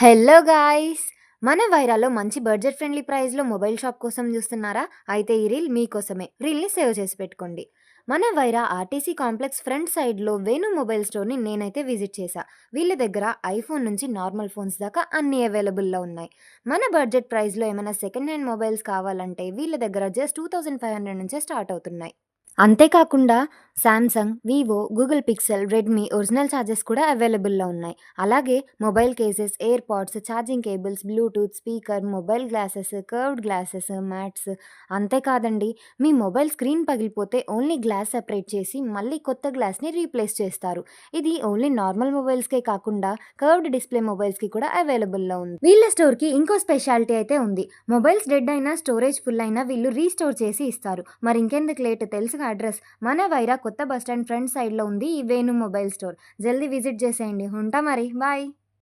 Hello guys! మన వైరాలో మంచి budget friendly ప్రైస్‌లో మొబైల్ షాప్ కోసం చూస్తున్నారా? అయితే ఈ రీల్ మీకోసమే. రీల్‌ని సేవ్ చేసి పెట్టుకోండి. మన వైరా ఆర్టీసీ కాంప్లెక్స్ ఫ్రంట్ సైడ్‌లో వేణు మొబైల్ స్టోర్‌ని నేనైతే విజిట్ చేశా. వీళ్ళ దగ్గర ఐఫోన్ నుంచి నార్మల్ ఫోన్స్ దాకా అన్నీ అవైలబుల్‌లో ఉన్నాయి. మన బడ్జెట్ ప్రైస్‌లో ఏమైనా సెకండ్ హ్యాండ్ మొబైల్స్ కావాలంటే వీళ్ళ దగ్గర జస్ట్ 2500 నుంచే స్టార్ట్ అవుతున్నాయి. అంతేకాకుండా Samsung, Vivo, Google Pixel, Redmi original chargers కూడా అవైలబుల్‌లో ఉన్నాయి. అలాగే mobile cases, air pods, charging cables, bluetooth speaker, mobile glasses, curved glasses, mats అంతేకాదండి మీ మొబైల్ స్క్రీన్ పగిలిపోతే ఓన్లీ గ్లాస్ సెపరేట్ చేసి మళ్ళీ కొత్త గ్లాస్‌ని రీప్లేస్ చేస్తారు. ఇది ఓన్లీ నార్మల్ మొబైల్స్‌కే కాకుండా కర్వ్డ్ డిస్‌ప్లే మొబైల్స్‌కి కూడా అవైలబుల్‌లో ఉంది. వీళ్ళ స్టోర్‌కి ఇంకో స్పెషాలిటీ అయితే ఉంది. మొబైల్స్ డెడ్ అయినా, స్టోరేజ్ ఫుల్ అయినా వీళ్ళు రీస్టోర్ చేసి ఇస్తారు. మరి ఇంకెందుకు లేట్ తెలుసుగా అడ్రస్. మన వైరా కొత్త బస్ స్టాండ్ ఫ్రంట్ సైడ్‌లో ఉంది ఈ వేణు మొబైల్ స్టోర్. జల్దీ విజిట్ చేసేయండి. ఉంటా మరి. బాయ్.